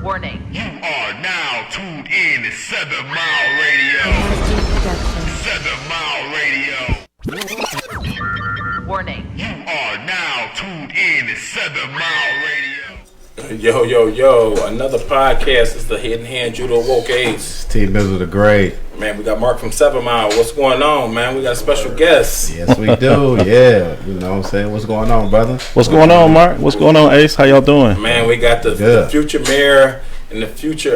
Warning. You are now tuned in to 7 Mile Radio. 7 Mile Radio. Warning. You are now tuned in to 7 Mile Radio. Yo, another podcast is the Hidden Hand Judo Woke Aids. T Mizzle the Great. Man, we got Mark from 7 Mile. What's going on, man? We got a special guest. Yes, we do. Yeah. You know what I'm saying? What's going on, brother? What's going on, Mark? What's going on, Ace? How y'all doing? Man, we got the future mayor and the future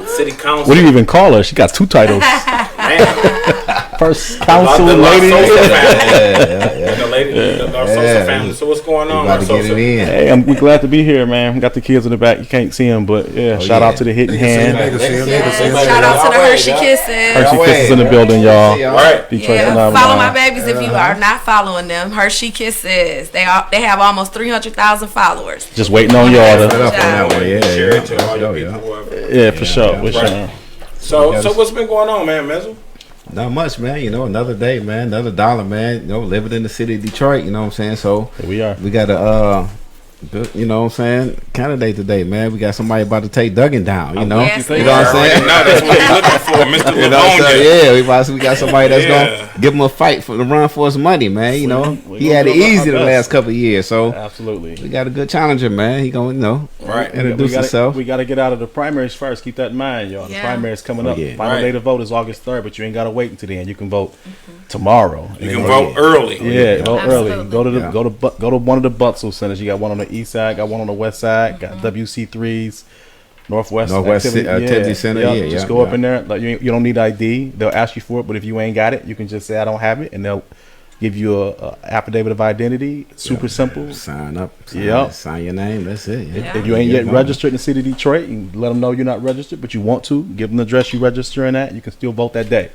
city council. What do you even call her? She got two titles. Man. First council the lady. Yeah. The lady, the Larsosa family. So what's going on, about to get it in. Hey, we're glad to be here, man. We got the kids in the back. You can't see them, but shout out to the Hidden Hand. Shout out to the Hershey Kisses. Hershey Kisses in the building, y'all. Right. Detroit follow my babies if you are not following them. Hershey Kisses. They have almost 300,000 followers. Just waiting on y'all to. Share it to all your people. Yeah, for sure. So what's been going on, man, Mizzle? Not much, man. You know, another day, man. Another dollar, man. You know, living in the city of Detroit. You know what I'm saying? So here we are. We got a, you know what I'm saying, candidate today, man. We got somebody about to take Duggan down. You know, yes, you know what I'm saying? No, that's what he's looking for, Mr. You know what I'm Livonia. saying? Yeah, we got somebody that's gonna give him a fight for the run for his money, man. You know, he had it easy the last couple of years, so absolutely, we got a good challenger, man. He gonna, introduce himself. We got to get out of the primaries first. Keep that in mind, y'all. The primaries coming up. Final day to vote is August 3rd, but you ain't got to wait until then. You can vote tomorrow. You can vote early. Yeah, vote early. Go to one of the Butzel centers. You got one on the east side, got one on the west side, got WC3s. Northwest Activity Center. Just go up in there. Like you don't need ID. They'll ask you for it, but if you ain't got it, you can just say I don't have it, and they'll give you a affidavit of identity. Super simple. Sign up. Sign your name. That's it. If you ain't yet registered in the city of Detroit, you can let them know you're not registered, but you want to. Give them the address you registering at. You can still vote that day.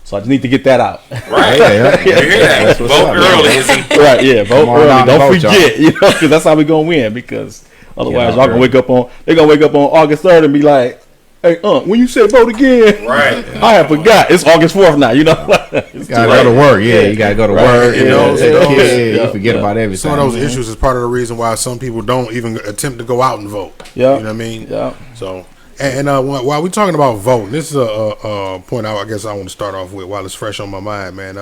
So I just need to get that out. Right. You hear that? Vote early. Right. Yeah. Vote early. Don't forget. You know, because that's how we gonna win. Because otherwise, y'all gonna wake up on. They're gonna wake up on August 3rd and be like, "Hey, when you said vote again, right? I have forgot. It's August 4th now. You know, you gotta go to work. Yeah, you gotta go to work. You know, you forget about everything. Some of those issues is part of the reason why some people don't even attempt to go out and vote. Yeah, you know what I mean. Yeah. So, and while we're talking about voting, this is a point I guess I want to start off with while it's fresh on my mind, man.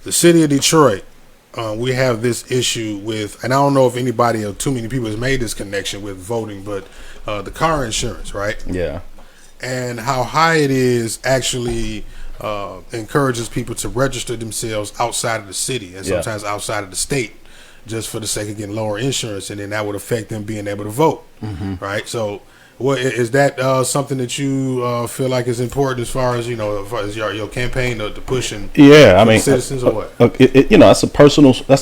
The city of Detroit. We have this issue with, and I don't know if anybody or too many people has made this connection with voting, but the car insurance, right? Yeah. And how high it is actually encourages people to register themselves outside of the city and sometimes outside of the state just for the sake of getting lower insurance, and then that would affect them being able to vote, right? So what is that something that you feel like is important as far as your campaign to push and citizens or what? That's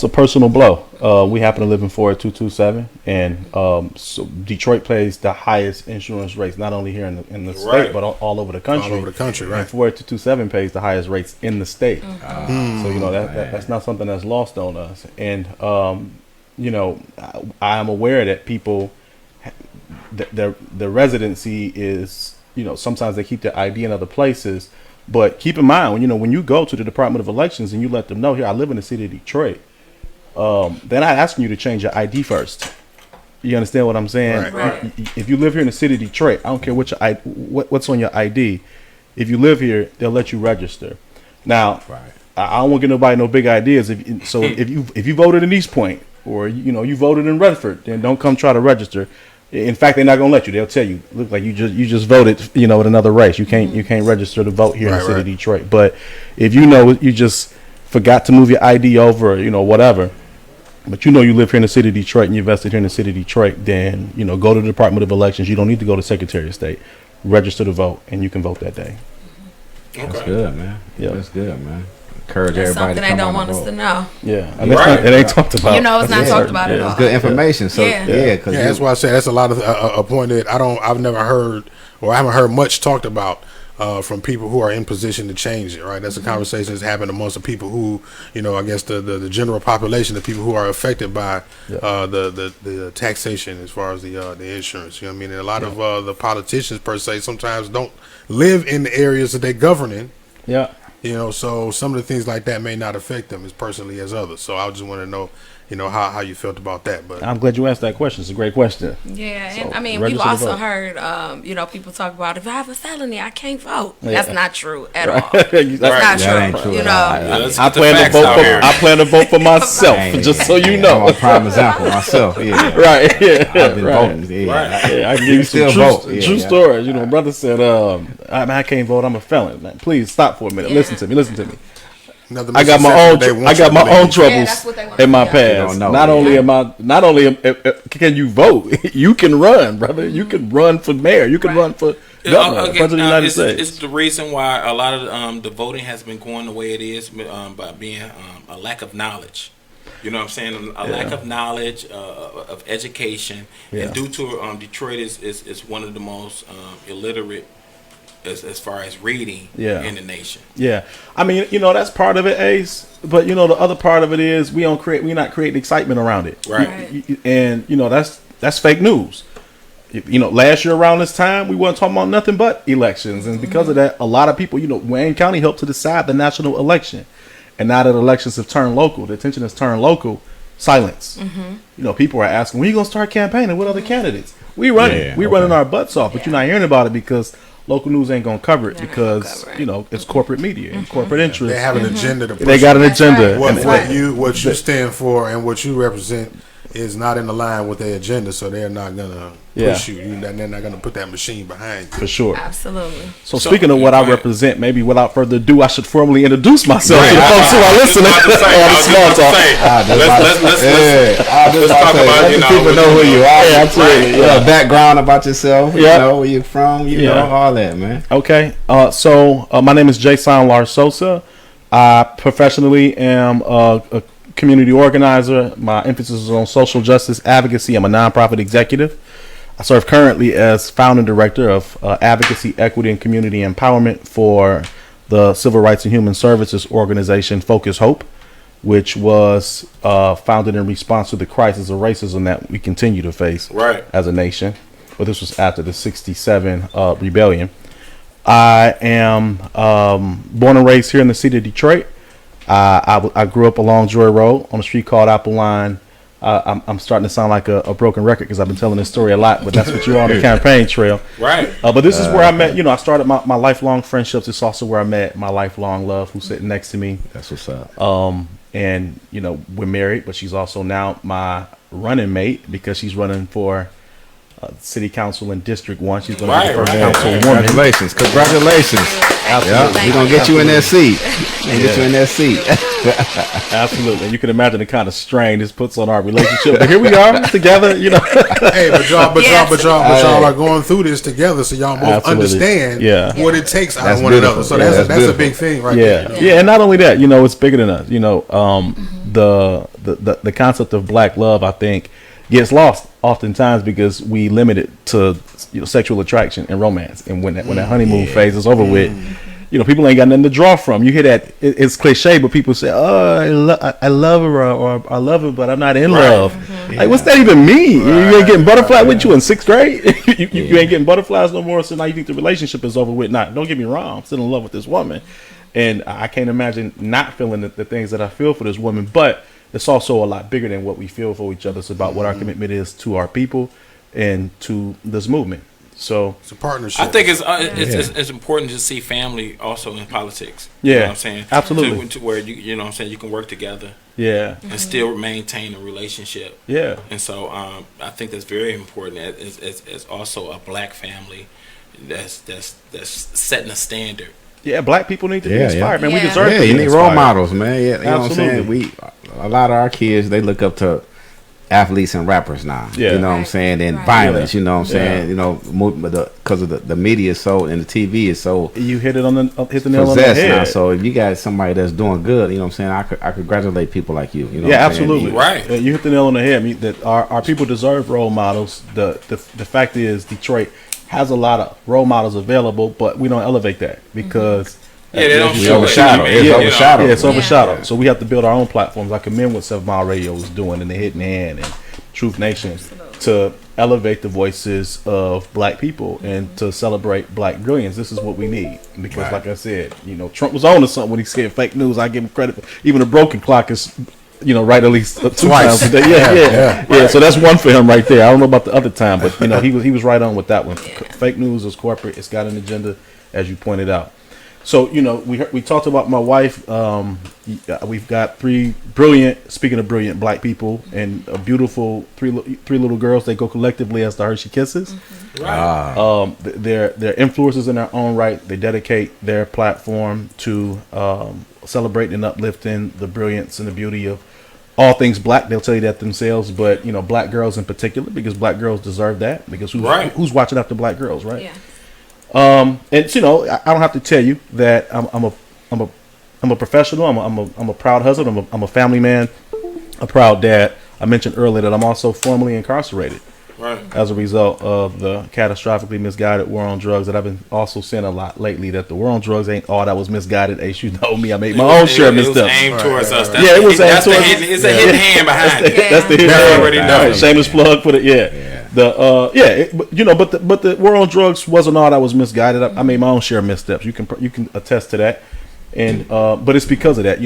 a personal blow. We happen to live in 48227, and so Detroit pays the highest insurance rates not only here in the state but all over the country. All over the country, right? And 48227 pays the highest rates in the state. So that's not something that's lost on us. And I am aware that people. The residency is, sometimes they keep their ID in other places, but keep in mind when you go to the Department of Elections and you let them know, here I live in the city of Detroit, they're not asking you to change your ID first. You understand what I'm saying? Right. If you live here in the city of Detroit, I don't care what's on your ID. If you live here, they'll let you register. Now, I don't want to get nobody no big ideas. If you voted in East Point or you voted in Redford, then don't come try to register. In fact, they're not gonna let you. They'll tell you, look like you just voted, at another race. You can't register to vote here in the city of Detroit. But if you just forgot to move your ID over, whatever, but you live here in the city of Detroit and you invested here in the city of Detroit, then go to the Department of Elections. You don't need to go to Secretary of State. Register to vote, and you can vote that day. Okay. That's good, man. Yeah, that's good, man. Encourage That's everybody something to come they don't on want the us vote. to know. Yeah, it ain't talked about. It's not talked about at all. It's good information. So that's why I say that's a lot of a point that I've never heard, or I haven't heard much talked about from people who are in position to change it. Right, that's a conversation that's happened amongst the people who, I guess the general population, the people who are affected by the taxation as far as the insurance. And a lot of the politicians per se sometimes don't live in the areas that they govern in. Yeah. You know, so some of the things like that may not affect them as personally as others. So I just want to know, you know, how you felt about that. But I'm glad you asked that question. It's a great question. Yeah, So, and I mean, we've register to also vote. heard, you know, people talk about if I have a felony, I can't vote. Yeah. That's not true at Right. all. That's That's right. not That ain't true. true You at know, all. Let's I get the plan to facts vote out for. here. I plan to vote for myself, Hey, just so you I'm know. a prime example myself. Yeah. Right. Yeah. I've been right. voting. Yeah. Right. Yeah, I can give you still some vote. true, Yeah, true yeah. stories. You know, brother said, I can't vote. I'm a felon. Man, please stop for a minute. Yeah. Listen to me. Listen to me. another I got my misconception own. they want I got you my to own believe. troubles that's what they want in my to They past. don't know. Not only am I. Not only can you vote, you can run, brother. You can run for mayor. You can run for governor, president of the United States. It's the reason why a lot of the voting has been going the way it is by being a lack of knowledge. You know what I'm saying? A lack of knowledge, of education, Yeah. and due to Detroit is one of the most illiterate as far as reading in the nation. Yeah, I mean, you know, that's part of it, Ace. But you know, the other part of it is we're not creating excitement around it, Right. And you know, that's fake news. You know, last year around this time, we weren't talking about nothing but elections, and because of that, a lot of people, you know, Wayne County helped to decide the national election, and now that elections have turned local, the attention has turned local. Silence. You know, people are asking, when are you gonna start campaigning? What other candidates? We running, running our butts off, but you're not hearing about it because local news ain't gonna cover it because you know it's corporate media and corporate interests. They have an agenda to push. They got an agenda. right. And- What you stand for and what you represent is not in line with their agenda, so they're not gonna push you. They're not gonna put that machine behind you. for sure. Absolutely. So speaking of what I right. represent, maybe without further ado, I should formally introduce myself to the folks who are listening. Let's talk about, you know, people know who you are. Yeah, absolutely. You know, background about yourself. You Yeah. know where you're from. You know all that, man. Okay. So my name is Mrs Larsosa. I professionally am a community organizer. My emphasis is on social justice advocacy. I'm a nonprofit executive. I serve currently as founding director of advocacy, equity, and community empowerment for the Civil Rights and Human Services organization Focus Hope, which was founded in response to the crisis of racism that we continue to face as a nation. Well, this was after the '67 rebellion. I am born and raised here in the city of Detroit. I grew up along Joy Road on a street called Apple Line. I'm starting to sound like a broken record because I've been telling this story a lot, but that's what you're on the campaign trail. Right. But this is where I met, you know, I started my lifelong friendships. It's also where I met my lifelong love who's sitting next to me. That's what's up. And, you know, we're married, but she's also now my running mate because she's running for city council in District 1. She's going to be the first councilwoman. Congratulations. Absolutely. Yeah, we're going to get you in that seat. Get you in that seat. Absolutely. You can imagine the kind of strain this puts on our relationship. But here we are together, you know. Hey, but y'all are going through this together, so y'all both understand what it takes out of one another. So that's a big thing, right there. You know? Yeah, and not only that, you know, it's bigger than us. You know, the concept of black love, I think, gets lost oftentimes because we limit it to, you know, sexual attraction and romance. And when that honeymoon phase is over with, you know, people ain't got nothing to draw from. You hear that it's cliche, but people say, "Oh, I love her," or "I love her, but I'm not in love." Like, what's that even mean? You ain't getting butterflies with you in 6th grade. you ain't getting butterflies no more. So now you think the relationship is over with? Not. Don't get me wrong. I'm still in love with this woman, and I can't imagine not feeling the things that I feel for this woman. But it's also a lot bigger than what we feel for each other. It's about what our commitment is to our people and to this movement. So it's a partnership. I think it's important to see family also in politics. Yeah, you know what I'm saying? Absolutely. To where you know what I'm saying, you can work together. Yeah. And still maintain a relationship. Yeah. And so I think that's very important. As also a black family that's setting a standard. Yeah, black people need to be inspired, man. We deserve to be you need inspired. role models, man. Yeah, you know what I'm Absolutely. saying? A lot of our kids, they look up to athletes and rappers now. Yeah. You know what I'm saying? And violence, you know what I'm saying? You know, because of the media is so, and the TV is so you hit the nail on the possessed head. now. So if you got somebody that's doing good, you know what I'm saying? I congratulate people like you. You know Yeah, what I'm saying? absolutely. Right. You hit the nail on the head. I mean, that our people deserve role models. The fact is, Detroit has a lot of role models available, but we don't elevate that because they don't We show overshadow. it. It's overshadowed. Yeah, it's overshadowed. So we have to build our own platforms. I commend what 7 Mile Radio is doing and the Hidden Hand and Truth Nation to elevate the voices of black people and to celebrate black brilliance. This is what we need because, like I said, Trump was on to something when he said fake news. I give him credit for even a broken clock is, right at least 2 times a day. Yeah. So that's one for him right there. I don't know about the other time, but he was right on with that one. Fake news is corporate. It's got an agenda, as you pointed out. So we talked about my wife. We've got three brilliant black people and a beautiful three little girls. They go collectively as the Hershey Kisses. Right. They're influencers in their own right. They dedicate their platform to celebrating and uplifting the brilliance and the beauty of all things black. They'll tell you that themselves, but black girls in particular, because black girls deserve that. Because who's watching after black girls, right? Yeah. And I don't have to tell you that I'm a professional. I'm a proud husband. I'm a family man, a proud dad. I mentioned earlier that I'm also formerly incarcerated, right, as a result of the catastrophically misguided war on drugs that I've been also saying a lot lately. That the war on drugs ain't all that was misguided. Ace, you know me. I made my own share of missteps. It was aimed towards us. Yeah, it was aimed towards us. It's a hidden hand behind it. That's the hidden hand. Already know. Shameless plug for the but the war on drugs wasn't all that was misguided. I made my own share of missteps. You can attest to that, and but it's because of that.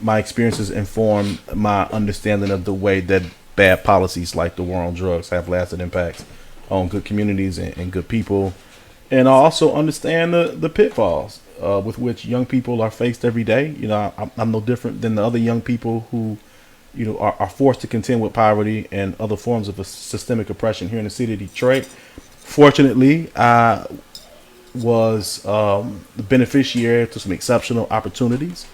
My experiences inform my understanding of the way that bad policies like the war on drugs have lasted impacts on good communities and good people, and I also understand the pitfalls with which young people are faced every day. I'm no different than the other young people who are forced to contend with poverty and other forms of systemic oppression here in the city of Detroit. Fortunately, I was the beneficiary to some exceptional opportunities,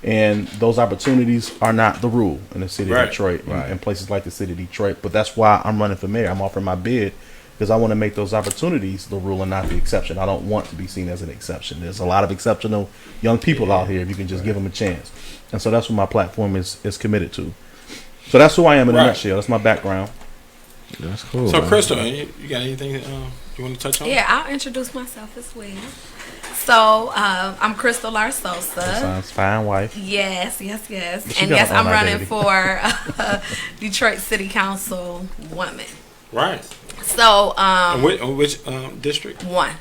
and those opportunities are not the rule in the city of Detroit and places like the city of Detroit. But that's why I'm running for mayor. I'm offering my bid because I want to make those opportunities the rule and not the exception. I don't want to be seen as an exception. There's a lot of exceptional young people out here if you can just give them a chance. And so that's what my platform is committed to. So that's who I am in a nutshell. That's my background. That's cool. So, man. Crystal, you got anything you want to touch on? Yeah, I'll introduce myself as well. So, I'm Crystal Larsosa. Sounds fine, wife. Yes. And yes, I'm running for Detroit City Council woman. Right. So, which district? One.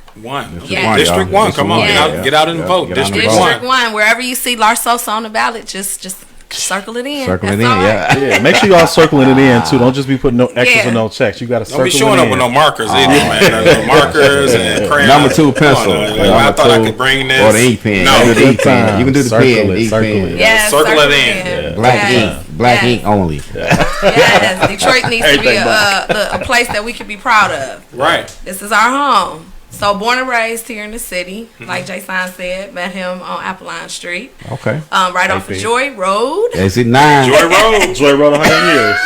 Yeah. District 1. Come on, get out and vote. District 1. Wherever you see Larsosa on the ballot, just circle it in. Yeah. Make sure y'all circling it in too. Don't just be putting no X's or no checks. You got to circle it in. Don't be showing up with no markers either, man. No markers and crayons. Number 2 pencil. I thought I could bring this. Or the ink pen. No, the ink pen. You can do the pen. Circle it. Yeah, circle it in. Black ink. Black ink only. Yes, Detroit needs to be a place that we can be proud of. Right. This is our home. So born and raised here in the city, like Jason said, met him on Appeline Street. Okay. Right off of Joy Road. Exit 9. Joy Road 100 years.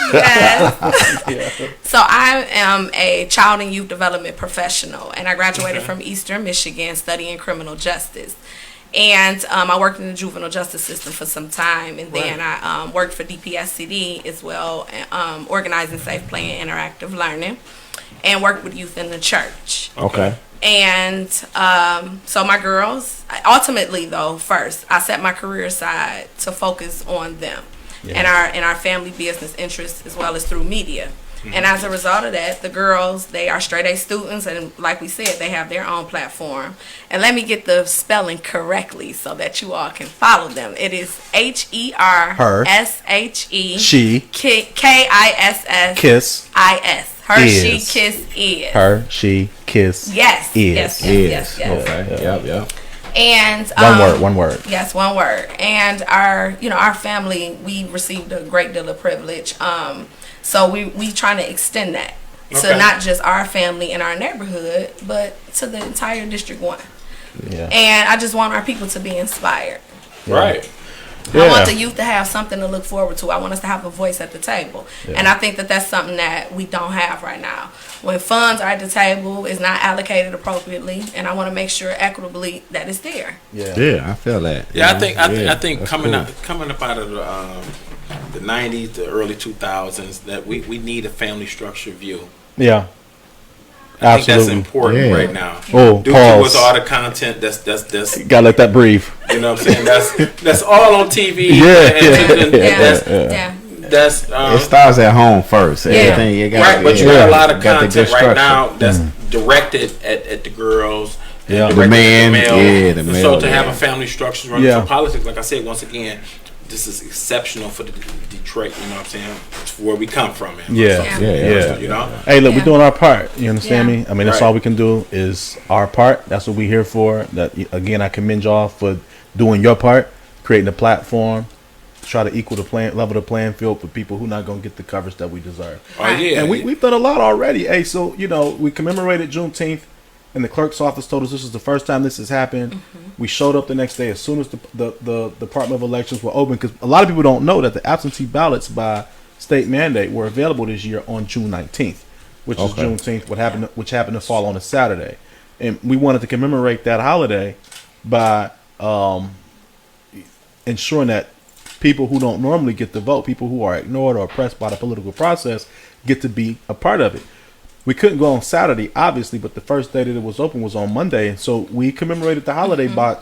Yes. So I am a child and youth development professional, and I graduated from Eastern Michigan studying criminal justice. And I worked in the juvenile justice system for some time, and then I worked for DPSCD as well, organizing safe play and interactive learning, and worked with youth in the church. Okay. And so my girls, ultimately though, first I set my career aside to focus on them and our family business interests, as well as through media. And as a result of that, the girls, they are straight A students, and like we said, they have their own platform. And let me get the spelling correctly so that you all can follow them. It is HERSHE she KISS kiss IS. Hershey Kiss is. Hershey Kiss Yes. is. Okay. Yep. And one word. Yes, one word. And our family, we received a great deal of privilege. So we trying to extend that to not just our family in our neighborhood, but to the entire District 1. Yeah. And I just want our people to be inspired. Right. I want the youth to have something to look forward to. I want us to have a voice at the table. And I think that that's something that we don't have right now. When funds are at the table, it's not allocated appropriately, and I want to make sure equitably that it's there. Yeah, I feel that. Yeah, I think coming up out of the 90s, the early 2000s, that we need a family structure view. Yeah. I think that's important right now. Oh, due pause. to with all the content that's gotta let that breathe. You know what I'm saying? That's all on TV. that's it starts at home first. Everything you got, right, but you got a lot of got the content good right structure. now that's directed at the girls. Yeah. and The directed man, at the male. the And male, so to have a family structure running Yeah. for politics, like I said, once again, this is exceptional for the Detroit. You know what I'm saying? It's where we come from, man. Yeah. You know. Hey, look, Yeah. we're doing our part. You understand Yeah. me? I mean, that's Right. all we can do is our part. That's what we're here for. That again, I commend y'all for doing your part, creating a platform, try to equal level the playing field for people who not gonna get the coverage that we deserve. Oh yeah. And we've done a lot already. Hey, so we commemorated Juneteenth, and the clerk's office told us this is the first time this has happened. We showed up the next day as soon as the Department of Elections were open, because a lot of people don't know that the absentee ballots by state mandate were available this year on June 19th, which is Juneteenth, which happened to fall on a Saturday, and we wanted to commemorate that holiday by ensuring that people who don't normally get to vote, people who are ignored or oppressed by the political process, get to be a part of it. We couldn't go on Saturday, obviously, but the first day that it was open was on Monday, and so we commemorated the holiday by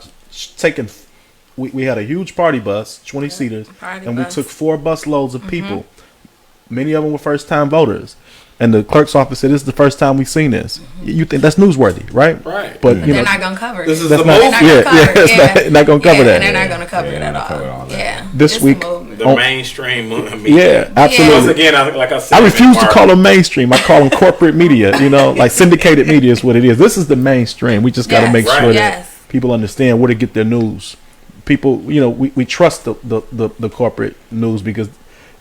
taking. We had a huge party bus, 20 seaters, and we took 4 bus loads of people. Many of them were first-time voters, and the clerk's office said, "This is the first time we've seen this." You think that's newsworthy, right? Right. But you They're know, not gonna cover it. This is that's the not. movement. It's not gonna cover that. They're not gonna cover it at all. Yeah. This It's week- the movement. The mainstream media. Yeah, absolutely. Once again, like I said, I refuse to Mark, call them mainstream. I call them corporate media. Like syndicated media is what it is. This is the mainstream. We just got to Yes, make right. sure Yes. that people understand where to get their news. People, we trust the corporate news because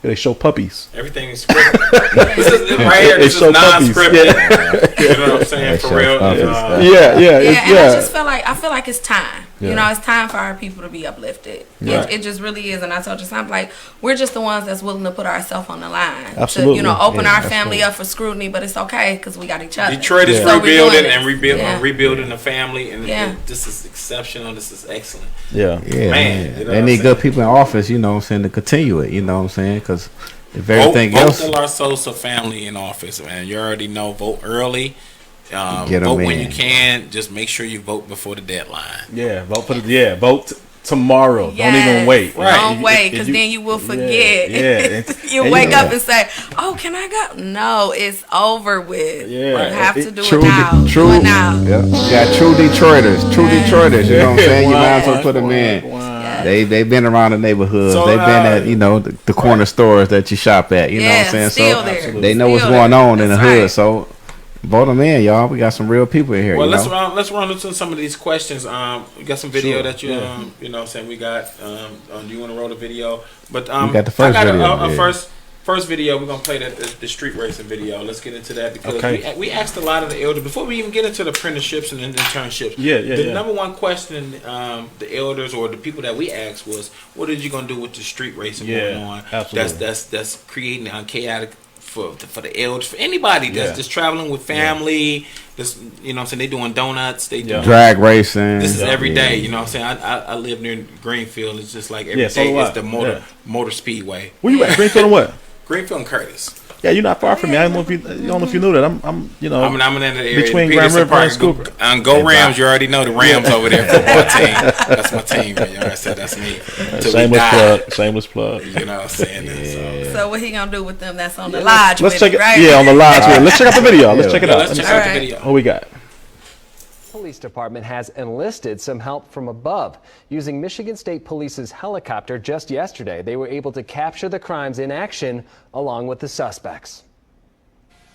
they show puppies. everything is scripted. This is right here. They This is show puppies. non-scripted. You know what I'm saying? They For show real. puppies. Yeah, and I just feel like it's time. It's time for our people to be uplifted. Right. It just really is. And I told you something like we're just the ones that's willing to put ourselves on the line. Absolutely. To, open Yeah, our family up for scrutiny, but it's okay because we got each other. Detroit is So we're rebuilding doing and this. rebuilding the family, and Yeah. this is exceptional. This is excellent. Yeah. Yeah, Man, man. you know They what need I'm good saying? people in office, you know what I'm saying, to continue it, you know what I'm saying? Because if everything Vote else, the Larsosa family in office, man. You already know. Vote early. Get 'em Vote when in. you can. Just make sure you vote before the deadline. Yeah. Vote tomorrow. Don't even Yes. wait. Right. Don't wait, If because you- then you will forget. Yeah. You And wake know- up and say, "Oh, can I go?" No, it's over with. Yeah. You have to do true, it now. true, Do it now. yeah. You got true Detroiters, Detroiters, you know what I'm saying? You might as well put them in. Yes. They've been around the neighborhoods. So, They've been at the corner stores that you shop at. You know what I'm saying? Still So there. they know what's Still going there. on in the That's hood. right. So vote them in, y'all. We got some real people in here. Well, you let's know? run into some of these questions. We got some video Sure, that you yeah. you know what I'm saying we got. Do you want to roll the video? But We got the first I got video, a yeah. first video. We're gonna play the street racing video. Let's get into that because Okay. we asked a lot of the elders before we even get into the apprenticeships and the internships. The Yeah. number one question the elders or the people that we asked was, "What are you gonna do with the street racing going on?" Absolutely. That's creating chaotic. For the elders, for anybody that's just traveling with family, this you know what I'm saying, they doing donuts, they do Drag racing. this is every Yeah. day, you know what I'm saying. I live near Greenfield. It's just like every Yeah, so day do I. it's the motor speedway. Where you at? Greenfield and what? Greenfield and Curtis. Yeah, you're not far from me. I don't know if you knew that. I'm I'm in that area between the Grand Peterson River and Park. Schuylkill. Go Rams! You already know the Rams over there. Football team. That's my team. Man. You know, I said that's me. Till we die. Shameless plug. You know what I'm saying? So what he gonna do with them? That's on the lodge. Let's with check it, it. right? Yeah, on the lodge. Yeah, let's check out the video. Let's check it out. Let's check All out the right. video. What we got? Police department has enlisted some help from above. Using Michigan State Police's helicopter just yesterday, they were able to capture the crimes in action along with the suspects.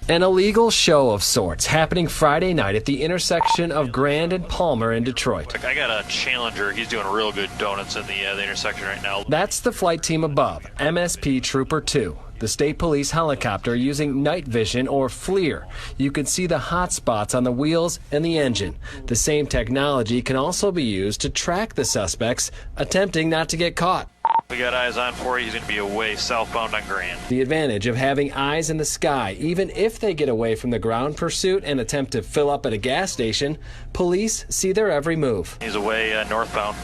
An illegal show of sorts happening Friday night at the intersection of Grand and Palmer in Detroit. I got a Challenger. He's doing real good donuts in the intersection right now. That's the flight team above, MSP Trooper 2. The state police helicopter using night vision or FLIR. You can see the hot spots on the wheels and the engine. The same technology can also be used to track the suspects attempting not to get caught. We got eyes on for you. He's going to be away southbound on Grand. The advantage of having eyes in the sky, even if they get away from the ground pursuit and attempt to fill up at a gas station, police see their every move. He's away northbound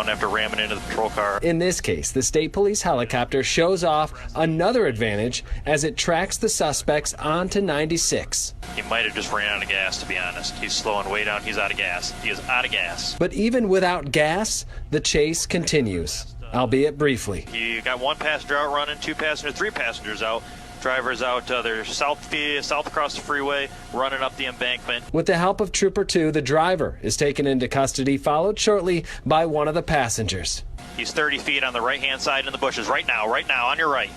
after ramming into the patrol car. In this case, the state police helicopter shows off another advantage as it tracks the suspects onto 96. He might have just ran out of gas, to be honest. He's slowing way down. He's out of gas. He is out of gas. But even without gas, the chase continues. albeit briefly. You got one passenger out running, two passengers, three passengers out. Drivers out, they're south across the freeway, running up the embankment. With the help of Trooper 2, the driver is taken into custody, followed shortly by one of the passengers. He's 30 feet on the right-hand side in the bushes right now, on your right.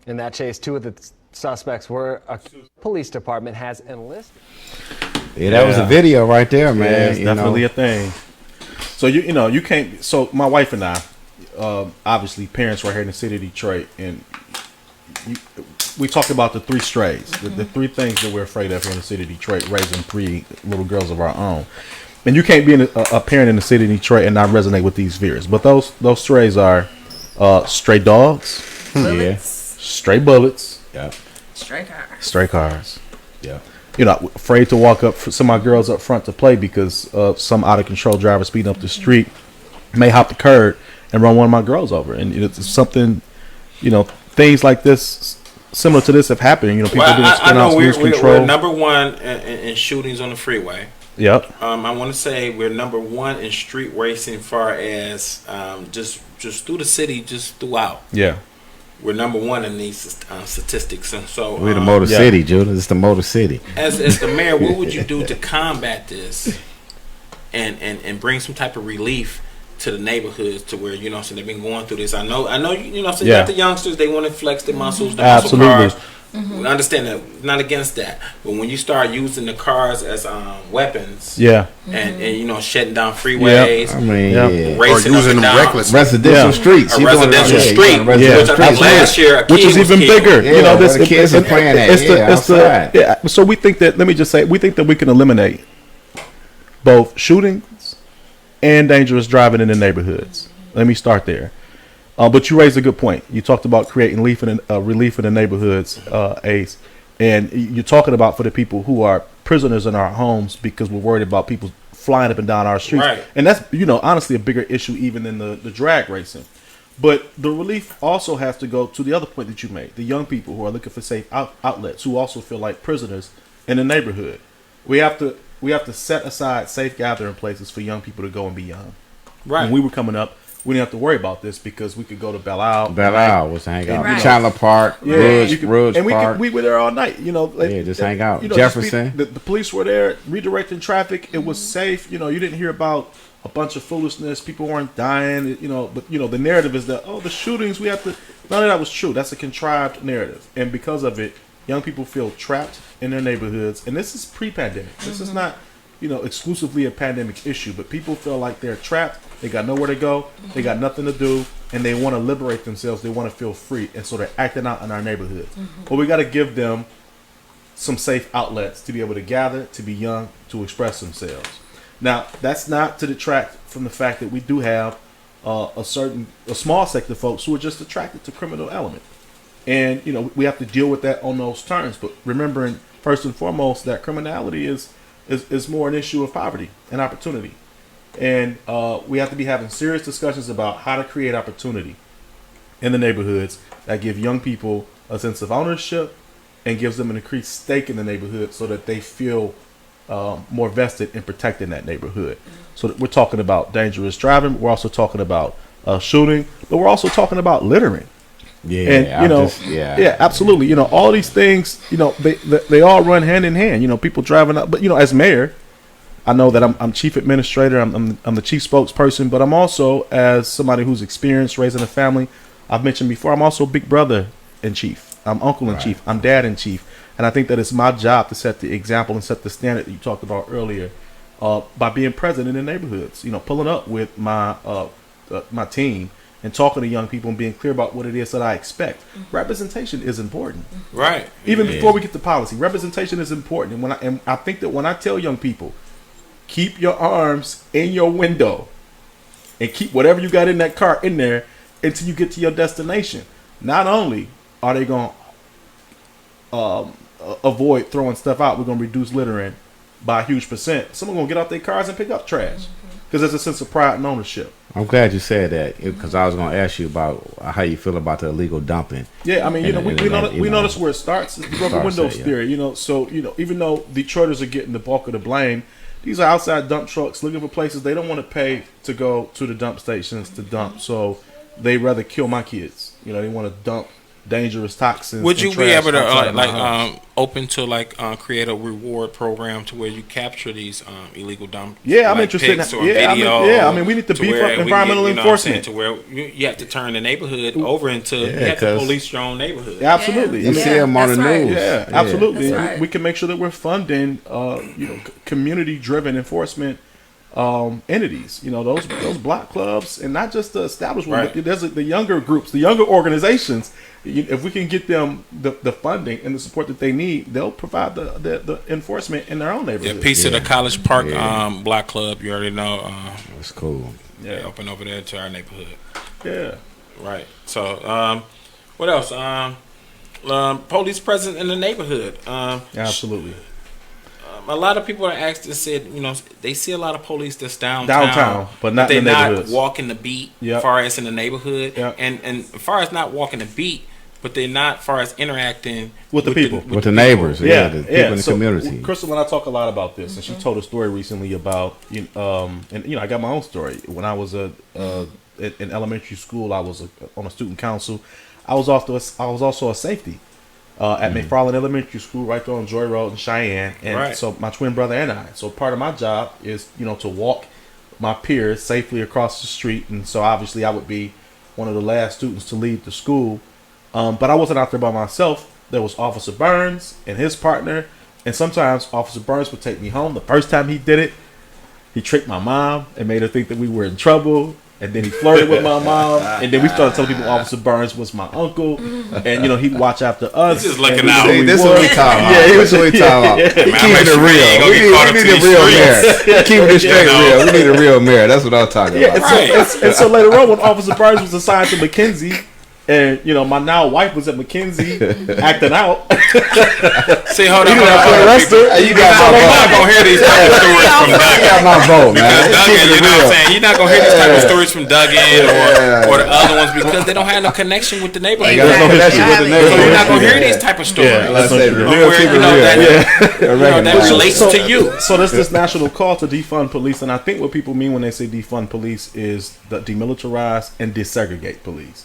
In that chase, two of the suspects were a police department has enlisted. Yeah, that was a video right there, man. Yeah, it's definitely a thing. So you can't. So my wife and I, obviously parents right here in the city of Detroit, and we talked about the three strays, the three things that we're afraid of here in the city of Detroit, raising three little girls of our own. And you can't be a parent in the city of Detroit and not resonate with these fears. But those strays are stray dogs, stray bullets, stray cars. Yeah. Afraid to walk up for some of my girls up front to play because some out of control driver speeding up the street may hop the curb and run one of my girls over. And it's something, things like this, similar to this, have happened. People lose control. We're number one in shootings on the freeway. Yep. I want to say we're number one in street racing, far as just through the city, just throughout. Yeah. We're number one in these statistics, and so we're the Motor City, Judah. It's the Motor City. As the mayor, what would you do to combat this, and bring some type of relief to the neighborhoods, to where so they've been going through this? I know you got the youngsters, they want to flex their muscles, the muscle cars. We understand that, not against that, but when you start using the cars as weapons, and shutting down freeways, racing or using them reckless, residential streets, a residential street, which I think last year, which is even bigger. The kids are playing at. So we think that. Let me just say, we think that we can eliminate both shootings and dangerous driving in the neighborhoods. Let me start there. But you raised a good point. You talked about creating relief in the neighborhoods, Ace. And you're talking about for the people who are prisoners in our homes because we're worried about people flying up and down our streets. Right. And that's, honestly a bigger issue even than the drag racing. But the relief also has to go to the other point that you made, the young people who are looking for safe outlets, who also feel like prisoners in the neighborhood. We have to set aside safe gathering places for young people to go and be young. Right. When we were coming up, we didn't have to worry about this because we could go to Belle Isle was hang out. Chandler Park, Rouge and Park. We were there all night. Just hang out. Jefferson. The police were there redirecting traffic. It was safe. You didn't hear about a bunch of foolishness. People weren't dying. But the narrative is that the shootings. None of that was true. That's a contrived narrative, and because of it, young people feel trapped in their neighborhoods. And this is pre-pandemic. This is not exclusively a pandemic issue, but people feel like they're trapped. They got nowhere to go. They got nothing to do, and they want to liberate themselves. They want to feel free, and so they're acting out in our neighborhoods. But we got to give them some safe outlets to be able to gather, to be young, to express themselves. Now, that's not to detract from the fact that we do have a small sector of folks who are just attracted to criminal element, and we have to deal with that on those terms. But remembering first and foremost that criminality is more an issue of poverty and opportunity. And we have to be having serious discussions about how to create opportunity in the neighborhoods that give young people a sense of ownership and gives them an increased stake in the neighborhood so that they feel more vested in protecting that neighborhood. So we're talking about dangerous driving. We're also talking about shooting, but we're also talking about littering. Absolutely. All these things, they all run hand in hand. People driving up, but as mayor, I know that I'm chief administrator. I'm the chief spokesperson, but I'm also, as somebody who's experienced raising a family, I've mentioned before, I'm also big brother in chief. I'm uncle in chief. I'm dad in chief. And I think that it's my job to set the example and set the standard that you talked about earlier by being present in the neighborhoods. Pulling up with my team and talking to young people and being clear about what it is that I expect. Representation is important. Right. Even before we get to policy, representation is important. And I think that when I tell young people, keep your arms in your window and keep whatever you got in that car in there until you get to your destination. Not only are they going to avoid throwing stuff out, we're going to reduce littering by a huge percent. Some are going to get out their cars and pick up trash because there's a sense of pride and ownership. I'm glad you said that because I was going to ask you about how you feel about the illegal dumping. Yeah, I mean, we know that's where it starts. It's the broken windows theory, So even though Detroiters are getting the bulk of the blame, These are outside dump trucks looking for places. They don't want to pay to go to the dump stations to dump, so they rather kill my kids. You know, they want to dump dangerous toxins. Would you and be trash able to outside of my house. open to create a reward program to where you capture these illegal dump? Yeah, I'm like interested. pics or Yeah, video I mean, we need to to beef where up we can environmental get, you know what I'm saying, enforcement. to where you have to turn the neighborhood over into you have to 'cause- police your own neighborhood. Yeah, absolutely. You see them on the that's right. news. Yeah, absolutely. That's right. We can make sure that we're funding, community-driven enforcement entities. You know, those block clubs, and not just the establishment. Right. But there's the younger groups, the younger organizations. If we can get them the funding and the support that they need, they'll provide the enforcement in their own Yeah, neighborhood. piece of the College Park block club. You already know. That's cool. Yeah, open over there to our neighborhood. Yeah. Right. So, what else? Police presence in the neighborhood. Absolutely. A lot of people are asked and said, they see a lot of police that's downtown, but not they're in the not neighborhoods. walking the beat. Yep. Far as in the neighborhood, Yep. and as far as not walking the beat, but they're not far as interacting With the people. With the neighbors. Yeah, the people in the so, community. Crystal and I talk a lot about this, and she told a story recently about, I got my own story. When I was in elementary school, I was on a student council. I was also a safety at McFarland Elementary School, right there on Joy Road in Cheyenne. And so my twin brother and I. So part of my job is, to walk my peers safely across the street, and so obviously I would be one of the last students to leave the school. But I wasn't out there by myself. There was Officer Burns and his partner, and sometimes Officer Burns would take me home. The first time he did it, he tricked my mom and made her think that we were in trouble. And then he flirted with my mom, and then we started telling people Officer Burns was my uncle, and he'd watch after us. He's just looking and out. we This is would. what we talking about. Yeah, he was This is what we talking about. yeah. We Man, keeping make it sure he real. ain't gonna We get need, caught we up need to a these real streets. mayor. Keeping it straight know. real. We need a real mayor. That's what I'm talking Yeah, about. and so later on, when Officer Burns was assigned to McKenzie, and my now wife was at McKenzie acting out. See, hold on. You got You're not gonna hear these type of stories from I Duggan. got my vote, man. Because Let's Duggan, keep it you know what I'm real. saying? You're not gonna hear these type of stories from Duggan or the other ones because they don't have no connection with the neighborhood. There's no connection with the So neighborhood. you're not gonna hear these type of stories. Yeah, Let's say the real, Where, keep you it know, real. that relates to you. So there's this national call to defund police, and I think what people mean when they say defund police is the demilitarize and desegregate police.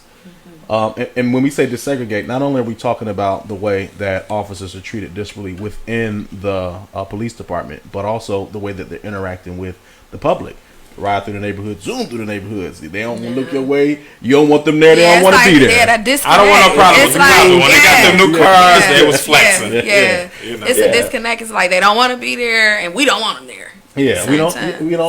And when we say desegregate, not only are we talking about the way that officers are treated disparately within the police department, but also the way that they're interacting with the public. Ride through the neighborhood, zoom through the neighborhoods. They don't want to look your way. You don't want them there. They don't want to be there. I don't want no problem with the cars. When they got them new cars, they was flexing. Yeah. You know. It's a disconnect. It's like they don't want to be there, and we don't want them there. Yeah, we don't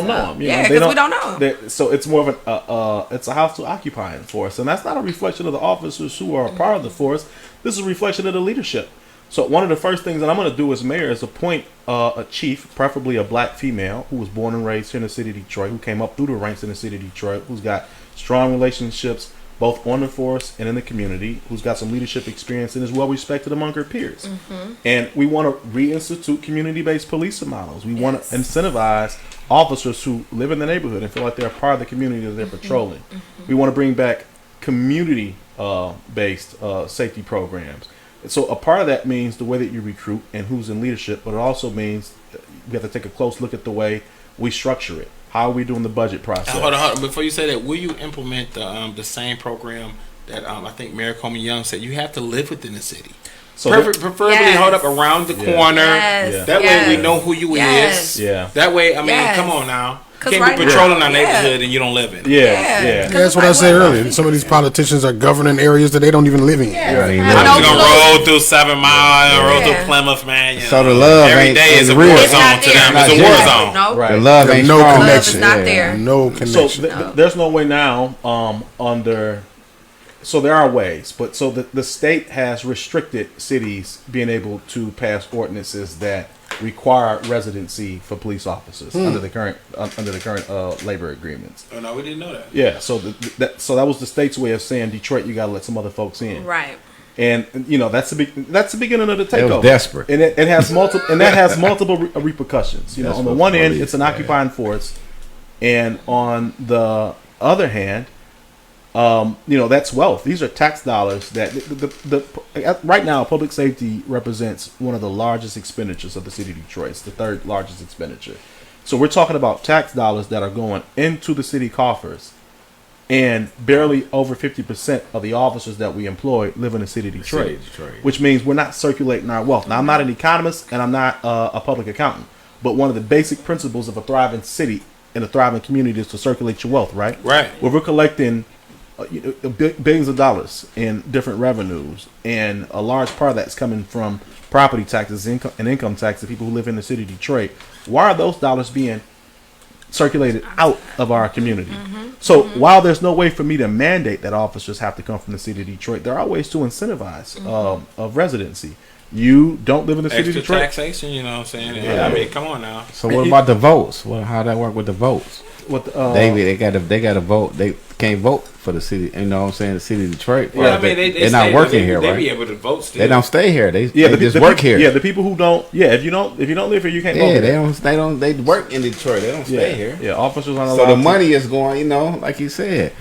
know them. Yeah, because we don't know them. So it's more of it's a house to occupy force, and that's not a reflection of the officers who are a part of the force. This is a reflection of the leadership. So one of the first things that I'm going to do as mayor is appoint a chief, preferably a black female, who was born and raised here in the city of Detroit, who came up through the ranks in the city of Detroit, who's got strong relationships both on the force and in the community, who's got some leadership experience and is well respected among her peers. And we want to reinstitute community-based policing models. We want to incentivize officers who live in the neighborhood and feel like they're a part of the community that they're patrolling. We want to bring back community-based safety programs. So a part of that means the way that you recruit and who's in leadership, but it also means we have to take a close look at the way we structure it. How are we doing the budget process? Hold on. Before you say that, will you implement the same program that I think Mayor Coleman Young said? You have to live within the city. So Preferably hold up around the corner. Yes. That way we know who you is. Yeah. That way, come on now. You can't right be patrolling now- our neighborhood and you don't live in it. Yeah. That's what I said earlier. Some of these politicians are governing areas that they don't even live in. I'm just gonna roll through 7 Mile and roll through Plymouth, man. So the love every ain't day is a real. war It's zone not to there. them. It's a war zone. No. Right. The love ain't No strong. connection. Love is not there. No So connection. there's no way now so there are ways, but so the state has restricted cities being able to pass ordinances that require residency for police officers under the current labor agreements. Oh no, we didn't know that. Yeah, so that was the state's way of saying, Detroit, you got to let some other folks in. Right. And that's the beginning of the takeover. It was desperate. And it has multiple repercussions. That's On the what one end, police, it's an occupying force, and on the other hand, that's wealth. These are tax dollars that right now public safety represents one of the largest expenditures of the city of Detroit. It's the third largest expenditure. So we're talking about tax dollars that are going into the city coffers, and barely over 50% of the officers that we employ live in the city of Detroit, which means we're not circulating our wealth. Now, I'm not an economist and I'm not a public accountant, but one of the basic principles of a thriving city and a thriving community is to circulate your wealth, right? Right. Well, we're collecting billions of dollars in different revenues, and a large part of that's coming from property taxes and income tax of people who live in the city of Detroit. Why are those dollars being circulated out of our community? So while there's no way for me to mandate that officers have to come from the city of Detroit, there are ways to incentivize of residency. You don't live in the city of Detroit. Extra taxation, you know what I'm saying? Yeah. I mean, come on now. So what about the votes? How that work with the votes? What they got to vote. They can't vote for the city. You know what I'm saying? The city of Detroit. Well, I mean, they're not working here, right? They be able to vote still. They don't stay here. They just the work here. Yeah, the people who don't. Yeah, if you don't live here, you can't vote. Yeah, they don't. They work in Detroit. They don't stay here. Yeah, officers aren't allowed. So the money is going. You know, like you said.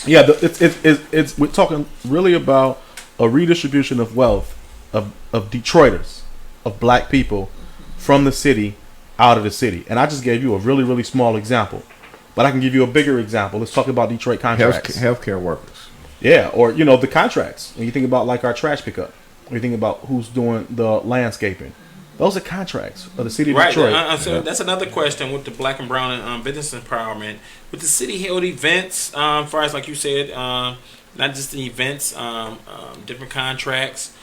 Yeah, it's we're talking really about a redistribution of wealth of Detroiters, of black people from the city out of the city. And I just gave you a really, really small example, but I can give you a bigger example. Let's talk about Detroit contracts. Healthcare workers. Yeah, or the contracts. When you think about like our trash pickup, when you think about who's doing the landscaping, those are contracts of the city of Detroit. So that's another question with the Black and Brown business empowerment. With the city held events, as far as like you said, not just the events, different contracts.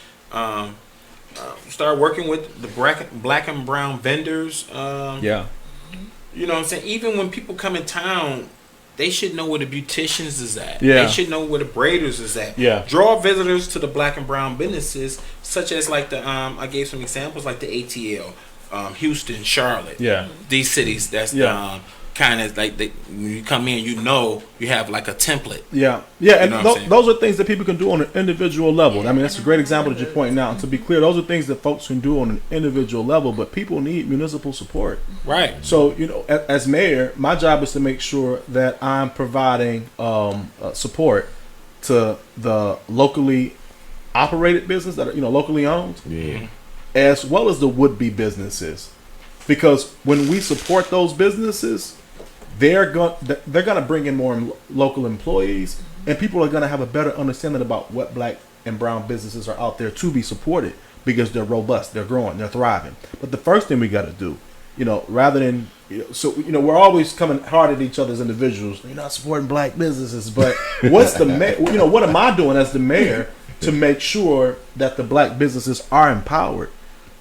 Start working with the black and brown vendors. You know what I'm saying? Even when people come in town, they should know where the beauticians is at. Yeah. They should know where the braiders is at. Yeah. Draw visitors to the black and brown businesses, such as like the I gave some examples like the ATL, Houston, Charlotte. Yeah. These cities that's kind of like when you come in, you have like a template. Yeah, and those are things that people can do on an individual level. I mean, that's a great example that you're pointing out. And to be clear, those are things that folks can do on an individual level, but people need municipal support. Right. So, as mayor, my job is to make sure that I'm providing support to the locally operated business that are locally owned, as well as the would-be businesses, because when we support those businesses, they're going to bring in more local employees, and people are going to have a better understanding about what black and brown businesses are out there to be supported, because they're robust, they're growing, they're thriving. But the first thing we got to do, rather than we're always coming hard at each other as individuals. You're not supporting black businesses, but what's the what am I doing as the mayor to make sure that the black businesses are empowered?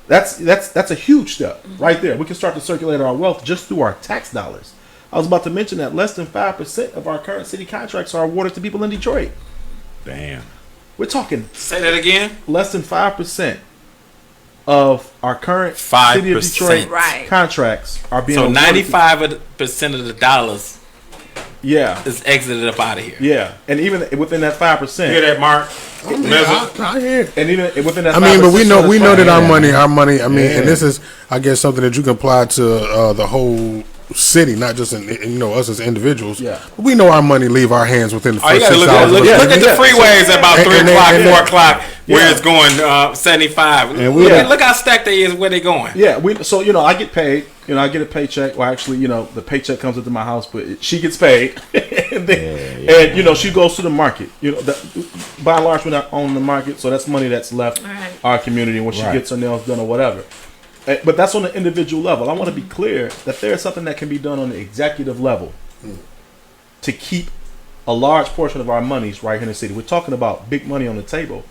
That's a huge step right there. We can start to circulate our wealth just through our tax dollars. I was about to mention that less than 5% of our current city contracts are awarded to people in Detroit. Damn. We're talking. Say that again. Less than 5% of our current city of Detroit contracts are being. So 95% of the dollars. Yeah. Is exited up out of here. Yeah, and even within that 5%. You hear that, Mark? I hear. And even within that. I mean, but we know that our money. I mean, and this is, I guess, something that you can apply to the whole city, not just in us as individuals. Yeah. But we know our money leave our hands within the first 6 hours. Look at the freeways at about 3 o'clock, 4 o'clock, where it's going 75. And look how stacked they is where they going. Yeah, I get paid. I get a paycheck. Well, actually, the paycheck comes into my house, but she gets paid, and she goes to the market. By and large, we're not on the market, so that's money that's left our community when she gets her nails done or whatever. But that's on the individual level. I want to be clear that there is something that can be done on the executive level to keep a large portion of our monies right here in the city. We're talking about big money on the table,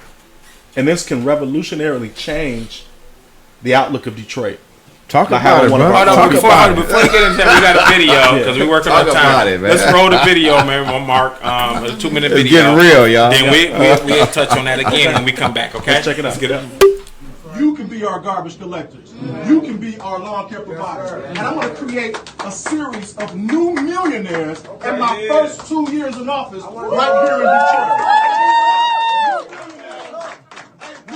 and this can revolutionarily change the outlook of Detroit. Talk about it, bro. Before you get into that, we got a video because we're working on time. Let's roll the video, man, Mark. A 2-minute video. It's getting real, y'all. Then we'll touch on that again when we come back, okay? Let's check it out. Let's get it. You can be our garbage collectors. You can be our lawn care providers. And I want to create a series of new millionaires in my first 2 years in office right here in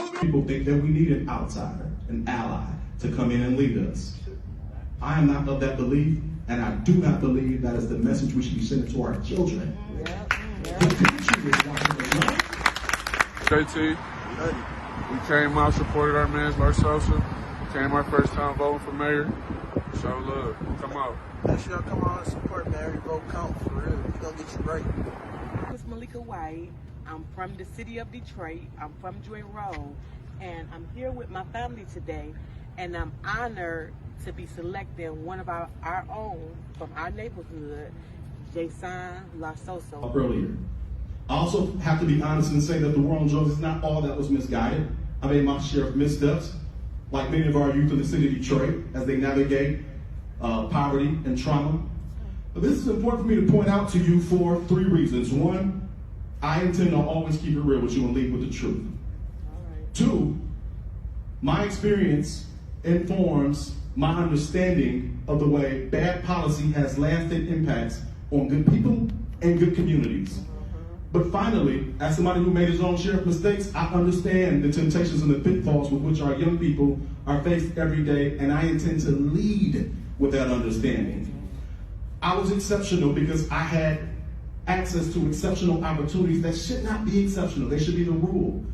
Detroit. People think that we need an outsider, an ally, to come in and lead us. I am not of that belief, and I do not believe that is the message we should be sending to our children. JT, we came out, supported our man Larsosa. Came our first time voting for mayor. Show love. Come out. Make sure y'all come out and support, man. Every vote count, for real. We gonna get you right. It's Malika White. I'm from the city of Detroit. I'm from Joy Road. And I'm here with my family today. And I'm honored to be selecting one of our own from our neighborhood, Mrs Larsosa. Earlier. I also have to be honest and say that the war on drugs is not all that was misguided. I made my share of missteps, like many of our youth in the city of Detroit, as they navigate poverty and trauma. But this is important for me to point out to you for 3 reasons. 1, I intend to always keep it real with you and lead with the truth. 2, my experience informs my understanding of the way bad policy has lasting impacts on good people and good communities. But finally, as somebody who made his own share of mistakes, I understand the temptations and the pitfalls with which our young people are faced every day, and I intend to lead with that understanding. I was exceptional because I had access to exceptional opportunities that should not be exceptional. They should be the rule.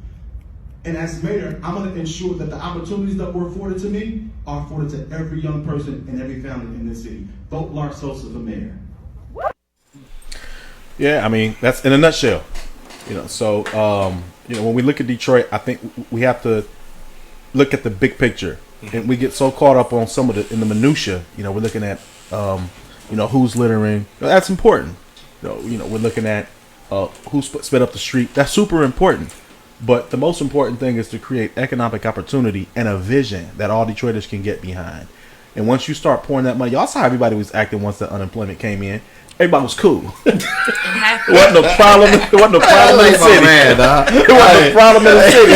And as mayor, I'm going to ensure that the opportunities that were afforded to me are afforded to every young person and every family in this city. Vote Larsosa for mayor. Yeah, I mean, that's in a nutshell. So when we look at Detroit, I think we have to look at the big picture, and we get so caught up on some of the minutia. We're looking at who's littering. That's important. We're looking at who sped up the street. That's super important. But the most important thing is to create economic opportunity and a vision that all Detroiters can get behind. And once you start pouring that money, y'all saw how everybody was acting once the unemployment came in. Everybody was cool. It wasn't no problem. It wasn't no problem in the city. It wasn't no problem in the city.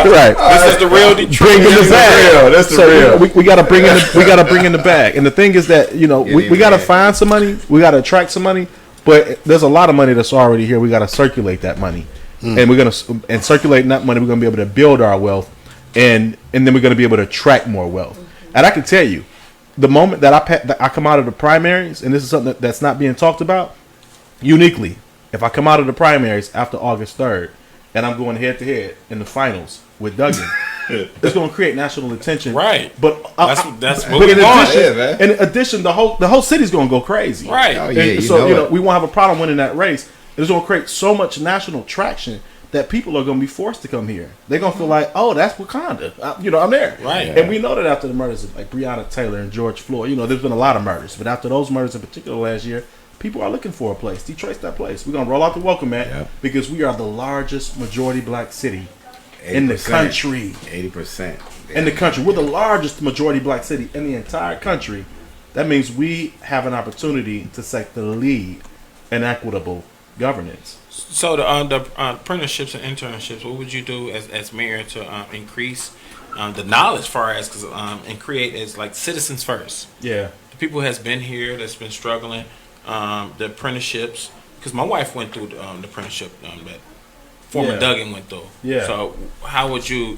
Right. This is the real Detroit. Bring in the bag. That's the real. We gotta bring in. We gotta bring in the bag. And the thing is that we gotta find some money. We gotta attract some money. But there's a lot of money that's already here. We gotta circulate that money, and we're gonna circulating that money. We're gonna be able to build our wealth, and then we're gonna be able to attract more wealth. And I can tell you, the moment that I come out of the primaries, and this is something that's not being talked about, uniquely, if I come out of the primaries after August 3rd, and I'm going head to head in the finals with Duggan, it's going to create national attention. Right. But that's what we want. In addition, the whole city's going to go crazy. Right. Oh, yeah, so we won't have a problem winning that race. It's going to create so much national traction that people are going to be forced to come here. They're going to feel like, oh, that's Wakanda. I'm there. Right. And we know that after the murders of like Breonna Taylor and George Floyd, there's been a lot of murders. But after those murders in particular last year, people are looking for a place. Detroit's that place. We're going to roll out the welcome mat because we are the largest majority black city in the country. 80%. In the country. We're the largest majority black city in the entire country. That means we have an opportunity to set the lead in equitable governance. So the apprenticeships and internships, what would you do as mayor to increase the knowledge far as and create as like citizens first? Yeah. The people has been here that's been struggling, the apprenticeships, because my wife went through the apprenticeship that former Duggan went through. Yeah. So how would you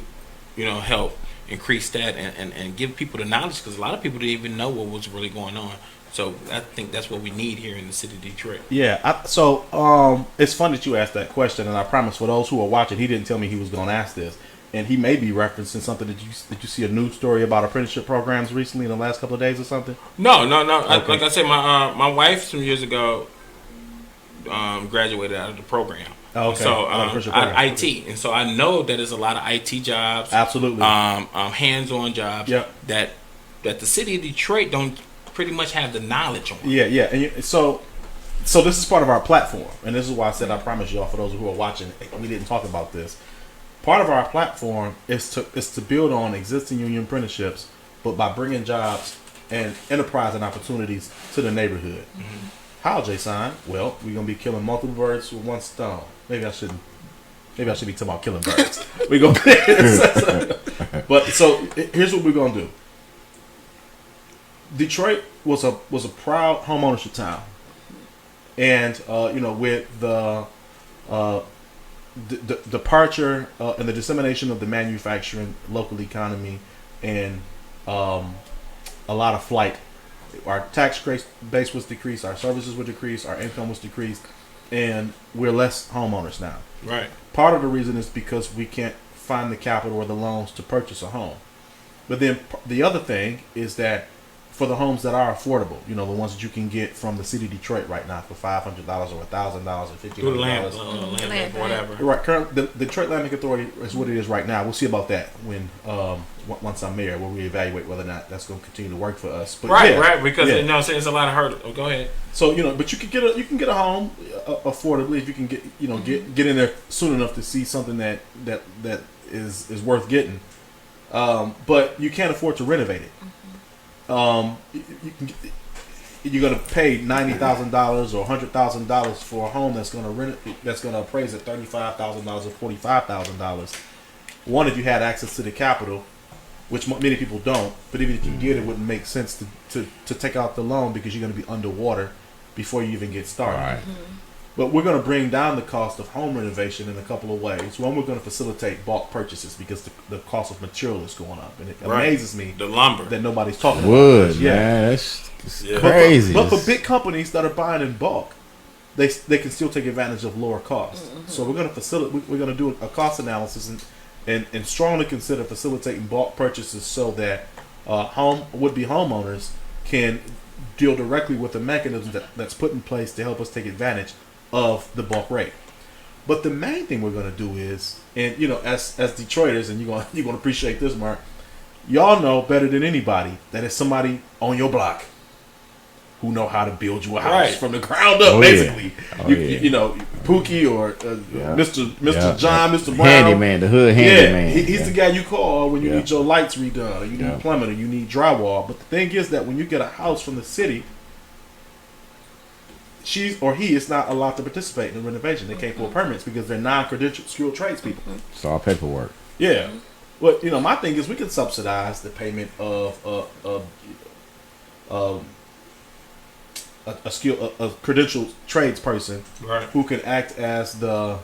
help increase that and give people the knowledge, because a lot of people didn't even know what was really going on. So I think that's what we need here in the city of Detroit. Yeah. It's fun that you asked that question, and I promise for those who are watching, he didn't tell me he was going to ask this, and he may be referencing something that you see a news story about apprenticeship programs recently in the last couple of days or something. No. Okay. Like I said, my wife some years ago graduated out of the program. Oh, okay. So IT, and so I know that there's a lot of IT jobs. Absolutely. Hands-on jobs. Yep. That the city of Detroit don't pretty much have the knowledge on. Yeah. And so this is part of our platform, and this is why I said I promise y'all, for those who are watching, we didn't talk about this. Part of our platform is to build on existing union apprenticeships, but by bringing jobs and enterprise and opportunities to the neighborhood. Mm-hmm. How, Jason? Well, we're gonna be killing multiple birds with one stone. Maybe I should be talking about killing birds. We're gonna. But so here's what we're gonna do. Detroit was a proud homeownership town, and with the departure and the dissemination of the manufacturing local economy and a lot of flight, our tax base was decreased, our services were decreased, our income was decreased, and we're less homeowners now. Right. Part of the reason is because we can't find the capital or the loans to purchase a home. But then the other thing is that for the homes that are affordable, the ones that you can get from the city of Detroit right now for $500 or $1,000 or $1,500. Land, whatever. Right. Currently, the Detroit Land Bank Authority is what it is right now. We'll see about that when once I'm mayor, we'll reevaluate whether or not that's going to continue to work for us. But right, because it's a lot of hurdles. Oh, go ahead. So but you can get a home affordably if you can get get in there soon enough to see something that is worth getting. But you can't afford to renovate it. You're going to pay $90,000 or $100,000 for a home that's going to appraise at $35,000 or $45,000. One, if you had access to the capital, which many people don't, but even if you did, it wouldn't make sense to take out the loan because you're going to be underwater before you even get started. Right. But we're going to bring down the cost of home renovation in a couple of ways. One, we're going to facilitate bulk purchases because the cost of material is going up, and it amazes me the lumber that nobody's talking about. Man, that's crazy. But for big companies that are buying in bulk, they can still take advantage of lower costs. So we're going to facilitate. We're going to do a cost analysis and strongly consider facilitating bulk purchases so that would-be homeowners can deal directly with the mechanism that's put in place to help us take advantage of the bulk rate. But the main thing we're going to do is, and as Detroiters, and you're going to appreciate this, Mark, y'all know better than anybody that it's somebody on your block who know how to build you a house from the ground up, basically. Pookie or Mr. John, Mr. Brown. Handyman, the hood handyman. He's the guy you call when you need your lights redone, or you need plumbing, or you need drywall. But the thing is that when you get a house from the city, she or he is not allowed to participate in the renovation. They can't pull permits because they're non-credentialed skilled tradespeople. It's all paperwork. Yeah. Well, my thing is we can subsidize the payment of a credentialed tradesperson who can act as the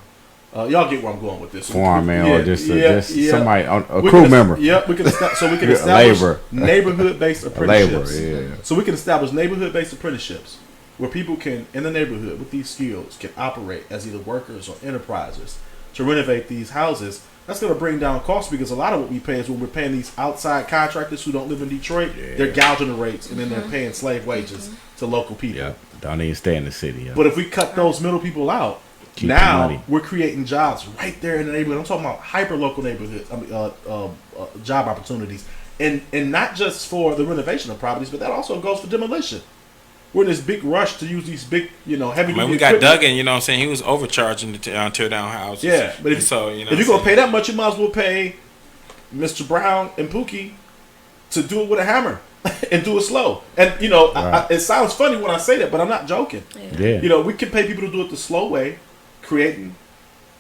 y'all get where I'm going with this. Foreman or just somebody, a crew member. Yeah, we can establish neighborhood-based apprenticeships. So we can establish neighborhood-based apprenticeships where people can, in the neighborhood with these skills, can operate as either workers or enterprises to renovate these houses. That's going to bring down costs because a lot of what we pay is when we're paying these outside contractors who don't live in Detroit, they're gouging the rates and then they're paying slave wages to local people. Yeah, don't even stay in the city. But if we cut those middle people out, now we're creating jobs right there in the neighborhood. I'm talking about hyper local neighborhoods, job opportunities, and not just for the renovation of properties, but that also goes for demolition. We're in this big rush to use these big, heavy. We got Duggan. He was overcharging to tear down houses. Yeah, but if you're gonna pay that much, you might as well pay Mr. Brown and Pookie to do it with a hammer and do it slow. And it sounds funny when I say that, but I'm not joking. Yeah. We can pay people to do it the slow way, creating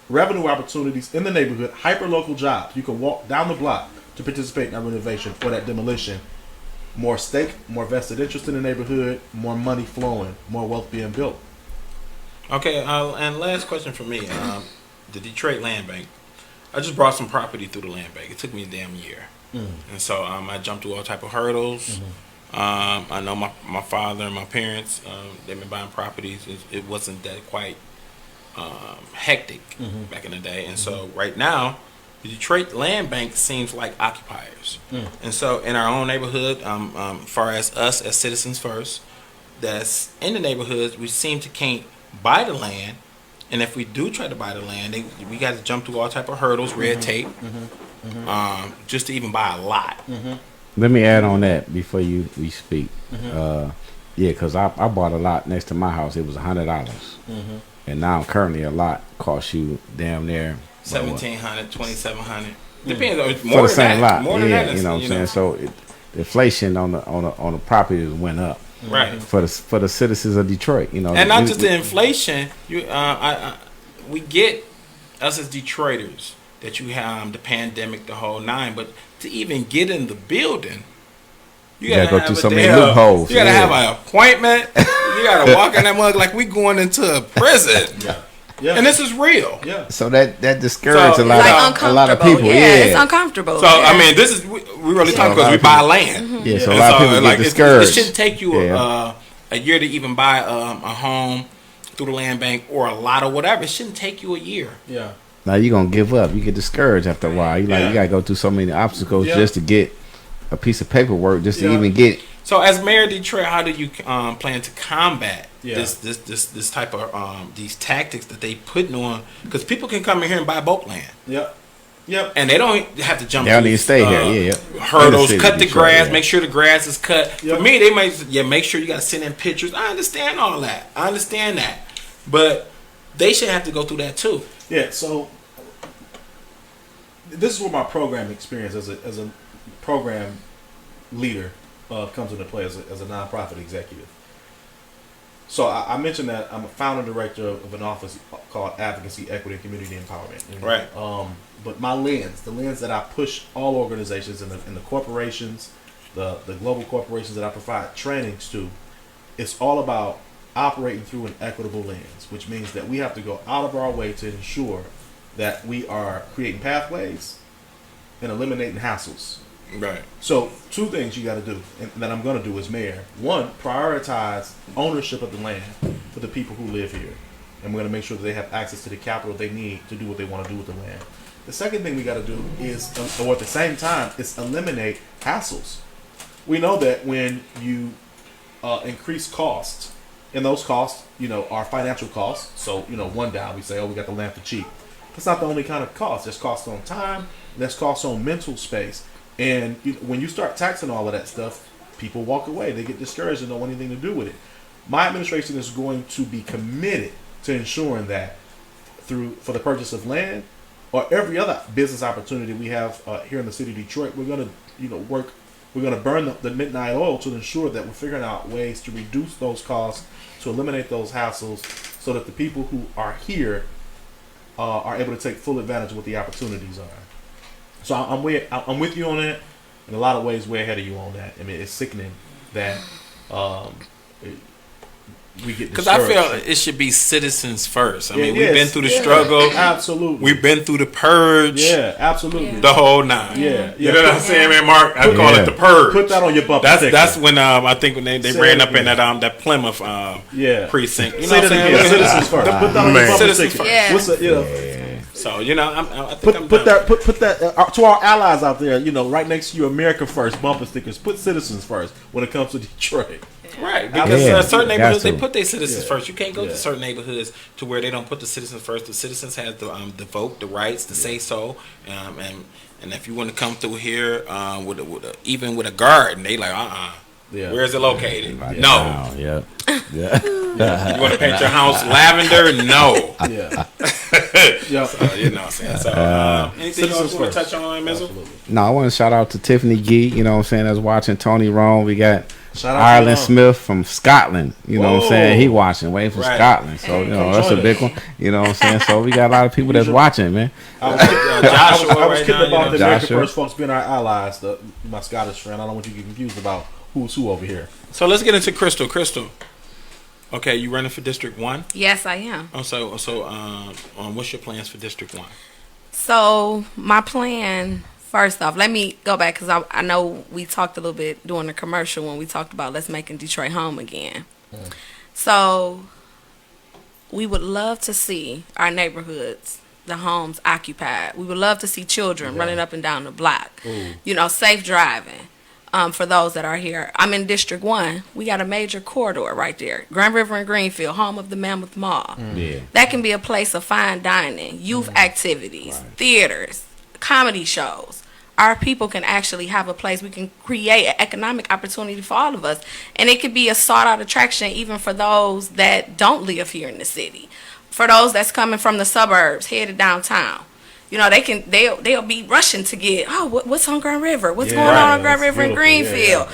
revenue opportunities in the neighborhood, hyper local jobs. You can walk down the block to participate in that renovation for that demolition. More stake, more vested interest in the neighborhood, more money flowing, more wealth being built. Okay, and last question for me. The Detroit Land Bank. I just brought some property through the land bank. It took me a damn year. And so I jumped through all type of hurdles. I know my father and my parents, they've been buying properties. It wasn't that quite hectic back in the day. And so right now, the Detroit Land Bank seems like occupiers. And so in our own neighborhood, as far as us as citizens first, that's in the neighborhoods, we seem to can't buy the land. And if we do try to buy the land, we got to jump through all type of hurdles, red tape, just to even buy a lot. Let me add on that before we speak. Because I bought a lot next to my house. It was $100. And now currently a lot costs you damn near $1,700, $2,700. Depends on for the same lot. More than that, you know what I'm saying. So the inflation on the properties went up. Right. For the citizens of Detroit, and not just the inflation. We get us as Detroiters that you have the pandemic, the whole nine, but to even get in the building, you gotta go through so many loopholes. You gotta have an appointment. You gotta walk in that mug like we going into a prison. Yeah. And this is real. Yeah. So that discourages a lot of people. Yeah, it's uncomfortable. So I mean, this is we really talking because we buy land. Yeah. So a lot of people get discouraged. It shouldn't take you a year to even buy a home through the land bank or a lot or whatever. It shouldn't take you a year. Yeah. Now you're gonna give up. You get discouraged after a while. You gotta go through so many obstacles just to get a piece of paperwork just to even get. So, as mayor of Detroit, how do you plan to combat this type of these tactics that they putting on? Because people can come in here and buy boat land. Yep. And they don't have to jump. They don't need to stay here. Hurdles, cut the grass, make sure the grass is cut. Yep. For me, they might make sure you got to send in pictures. I understand all that. I understand that, but they should have to go through that too. Yeah. So this is where my program experience as a program leader comes into play as a nonprofit executive. So I mentioned that I'm a founder director of an office called Advocacy, Equity, and Community Empowerment. Right. But my lens, the lens that I push all organizations and the corporations, the global corporations that I provide trainings to, it's all about operating through an equitable lens, which means that we have to go out of our way to ensure that we are creating pathways and eliminating hassles. Right. So 2 things you got to do, and that I'm going to do as mayor. 1, prioritize ownership of the land for the people who live here, and we're going to make sure that they have access to the capital they need to do what they want to do with the land. The second thing we got to do is, or at the same time, is eliminate hassles. We know that when you increase costs, and those costs, are financial costs. So, one down, we say, we got the land for cheap. That's not the only kind of cost. There's cost on time. There's cost on mental space. And when you start taxing all of that stuff, people walk away. They get discouraged and don't want anything to do with it. My administration is going to be committed to ensuring that for the purchase of land or every other business opportunity we have here in the city of Detroit, we're going to work. We're going to burn the midnight oil to ensure that we're figuring out ways to reduce those costs, to eliminate those hassles, so that the people who are here are able to take full advantage of what the opportunities are. So I'm with you on that. In a lot of ways, we're ahead of you on that. I mean, it's sickening that we get because I feel it should be citizens first. I mean, we've been through the struggle. Absolutely. We've been through the purge. Yeah, absolutely. The whole 9. Yeah. You know what I'm saying, man, Mark? I call it the purge. Put that on your bumper sticker. That's when I think when they ran up in that Plymouth precinct. You know what I'm saying? Citizens first. Put that on your bumper sticker. Yeah. So I think put that to our allies out there. Right next to your America First bumper stickers. Put citizens first when it comes to Detroit. Right, because certain neighborhoods they put their citizens first. You can't go to certain neighborhoods to where they don't put the citizens first. The citizens have the vote, the rights to say so, and if you want to come through here even with a garden, they like where is it located? No. Yeah. You want to paint your house lavender? No. So, you know what I'm saying. So anything else you want to touch on, Mizzle? No, I want to shout out to Tiffany Gee. You know what I'm saying? That's watching. Tony Rome. We got Ireland Smith from Scotland. You know what I'm saying? He watching way from Scotland. So that's a big one. You know what I'm saying? So we got a lot of people that's watching, man. I was kidding about the American First folks being our allies. My Scottish friend. I don't want you to get confused about who's who over here. So let's get into Crystal. Okay, you running for District 1? Yes, I am. So what's your plans for District 1? So my plan, first off, let me go back because I know we talked a little bit during the commercial when we talked about let's making Detroit home again. So we would love to see our neighborhoods, the homes occupied. We would love to see children running up and down the block. Safe driving. For those that are here, I'm in District 1. We got a major corridor right there. Grand River and Greenfield, home of the Mammoth Mall. That can be a place of fine dining, youth activities, theaters, comedy shows. Our people can actually have a place. We can create an economic opportunity for all of us. And it could be a sought-out attraction even for those that don't live here in the city. For those that's coming from the suburbs, headed downtown. They'll be rushing to get what's on Grand River, what's going on Grand River and Greenfield,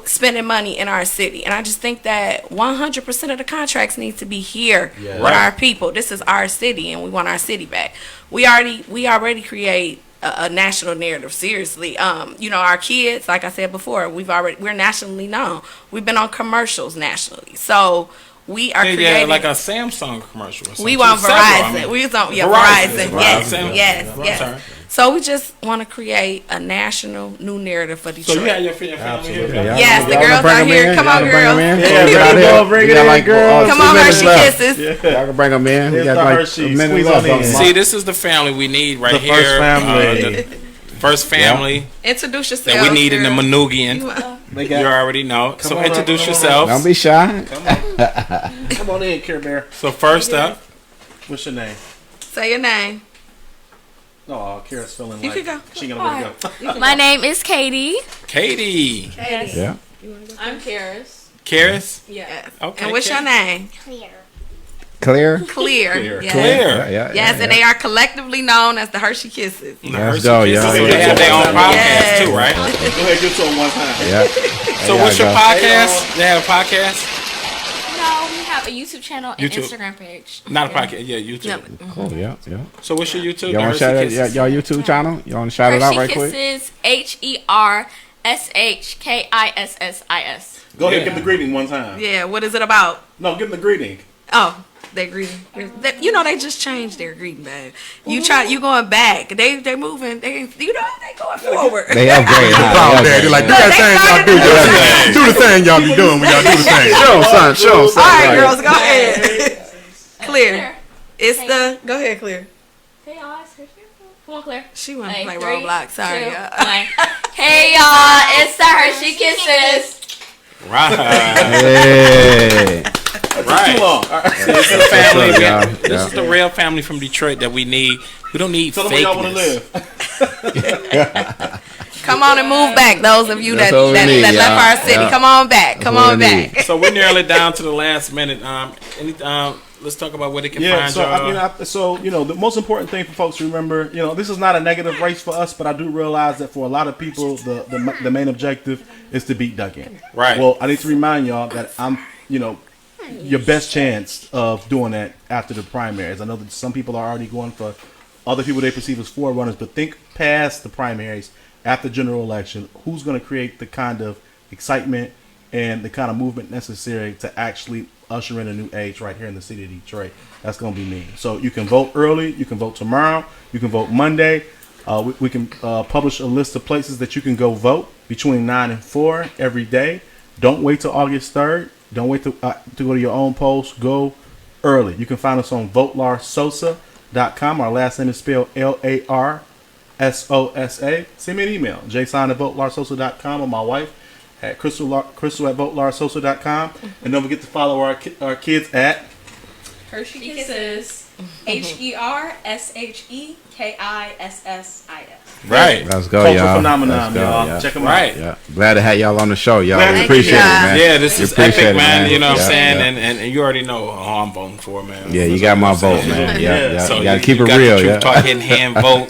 spending money in our city. And I just think that 100% of the contracts need to be here with our people. This is our city, and we want our city back. We already create a national narrative. Seriously, our kids, like I said before, we're nationally known. We've been on commercials nationally, so. We are creating like a Samsung commercial. We want Verizon. We was on Verizon. Yes. So we just want to create a national new narrative for Detroit. So you have your family here? Yes, the girls are here. Come on, girls. Come on, Hershey Kisses. Y'all can bring them in. We got like a minute left. See, this is the family we need right here. The first family. First family Introduce yourself. that we need in the Manugian. You already know. So introduce yourselves. Don't be shy. Come on in, Care Bear. So first up, what's your name? Say your name. Oh, Kara's feeling You like can go. she ain't gonna go. My name is Katie. Katie. Yes. Yeah. I'm Karis. Karis? Yes. Okay. And what's your name? Clear. Clear. Yes. Clear. Yes, and they are collectively known as the Hershey Kisses. Let's go, y'all. So they have their own podcast too, right? Go ahead, give it to them one time. Yeah. So what's your podcast? They have a podcast? No, we have a YouTube channel and YouTube. Instagram page. Not a podcast. Yeah, YouTube. Cool. Yeah. Yeah. So what's your YouTube? Y'all want to shout out y'all YouTube channel? Y'all want to shout it out right quick? Kisses, HERSHKISSIS. Go ahead, give them the greeting one time. Yeah, what is it about? No, give them the greeting. Oh, they greeting. They just changed their greeting, man. You going back. They moving. They going forward. They upgrade. They're like, do that thing y'all do. Do the thing y'all be doing when y'all do the thing. Show them, son. All right, girls, go ahead. Clear. It's the. Go ahead, Clear. Hey y'all, it's Hershey. Come on, Claire. She want to play Roblox. Sorry, y'all. Hey y'all, it's the Hershey Kisses. Right. Hey. Right. Too long. This is the family. Yeah. This is the real family from Detroit that we need. We don't need Tell them where y'all want to fakeness. live. Come on and move back, those of you that what we need, left our city. yeah. Come on back. Come on back. So we're nearly down to the last minute. Let's talk about where they can find y'all. The most important thing for folks to remember, this is not a negative race for us, but I do realize that for a lot of people, the main objective is to beat Duggan. Right. Well, I need to remind y'all that I'm, your best chance of doing that after the primaries. I know that some people are already going for other people they perceive as forerunners, but think past the primaries after general election. Who's going to create the kind of excitement and the kind of movement necessary to actually usher in a new age right here in the city of Detroit? That's going to be me. So you can vote early. You can vote tomorrow. You can vote Monday. We can publish a list of places that you can go vote between 9 and 4 every day. Don't wait till August 3rd. Don't wait to go to your own polls. Go early. You can find us on votelarsosa.com. Our last name is spelled LARSOSA. Send me an email, jason@votelarsosa.com, or my wife at crystal@votelarsosa.com. And don't forget to follow our kids at Hershey Kisses. HERSHEKISSIS. Right. Let's go, Culture y'all. Phenomenon, y'all. Yeah. Check them Right. out. Yeah. Glad to have y'all on the show, y'all. Glad We to appreciate it, man. Yeah, this We is appreciate epic, it, man. You know what I'm Yeah, saying? yeah. And you already know who I'm voting for, man. Yeah, you got my vote, man. Yeah. So You got to keep you it got real, the yeah. Truth Talk Hidden Hand vote.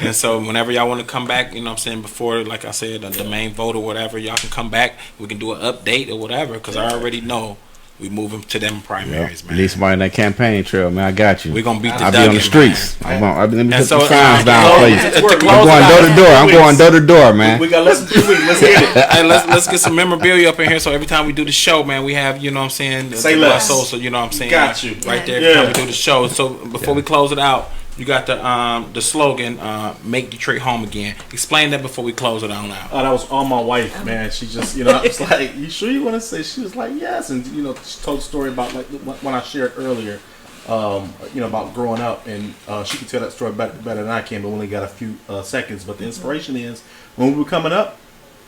And so whenever y'all want to come back, you know what I'm saying, before, like I said, the main vote or whatever, y'all can come back. We can do an update or whatever, because I already know we moving to them primaries, man. Need somebody in that campaign trail, man. I got you. We're going to beat the I'll be Duggan, on the streets. man. Let me put so, the signs down, close- please. to I'm close going it out. door to door. I'm going door to door, man. We got less than 2 weeks. Let's hit it. Hey, let's get some memorabilia up in here, so every time we do the show, man, we have, you know what I'm saying, Say less. So you know what I'm saying, Got you. right there every time we do the show. So before we close it out, you got the slogan, "Make Detroit Home Again." Explain that before we close it on out. Oh, that was all my wife, man. She just, I was like, "You sure you want to say?" She was like, "Yes," and she told the story about like when I shared earlier, about growing up, and she could tell that story better than I can, but we only got a few seconds. But the inspiration is when we were coming up,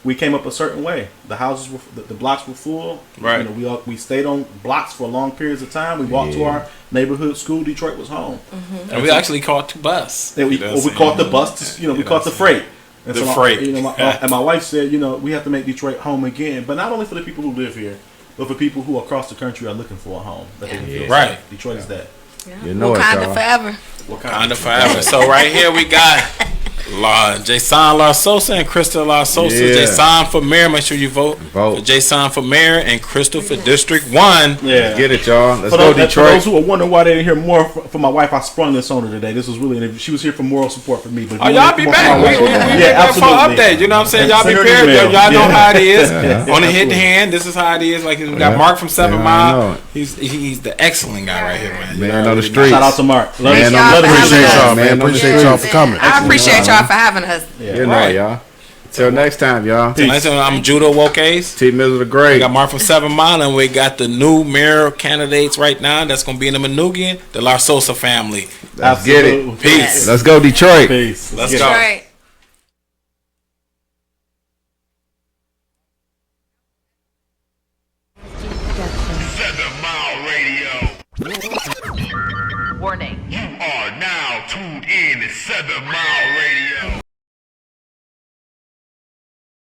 we came up a certain way. The houses were, the blocks were full. Right. We stayed on blocks for long periods of time. We walked to our neighborhood school. Detroit was home. And we actually caught the bus. We caught the bus. We caught the freight. And The so freight. and my wife said, we have to make Detroit home again, but not only for the people who live here, but for people who across the country are looking for a home that they can feel Right. safe. Detroit is that. You know it, Wakanda y'all. forever. Wakanda forever. So right here we got Jason Larsosa and Crystal Larsosa. Yeah. Jason for mayor. Make sure you vote. For Jason for mayor and Crystal for District 1. Yeah. Get it, y'all. Let's For go, those, Detroit. for those who are wondering why they didn't hear more from my wife, I sprung this on her today. This was really, she was here for moral support for me. But if Oh, you y'all want be more back. from my We wife- back for an update. You know what I'm saying? Y'all be Send her an prepared. email. Y'all know Yeah. how it is. Yeah. On the hit hand, this is how it is. Like we got Mark from 7 Yeah, I Mile. know it. He's the excellent guy right here, man. Man on the streets. Shout out to Mark. Love Man you. on Love the you. streets. Appreciate y'all, Man on the Appreciate streets. y'all for coming. I appreciate y'all for having us. You know, y'all. Till next time, y'all. Next time, I'm Judo Wokays. T. Mizzle the We Great. got Mark from 7 Mile, and we got the new mayor candidates right now. That's going to be in the Manugian, the Larsosa family. Let's get it. Absolutely. Peace. Let's go, Detroit. Peace. Let's get go. it. Right. 7 Mile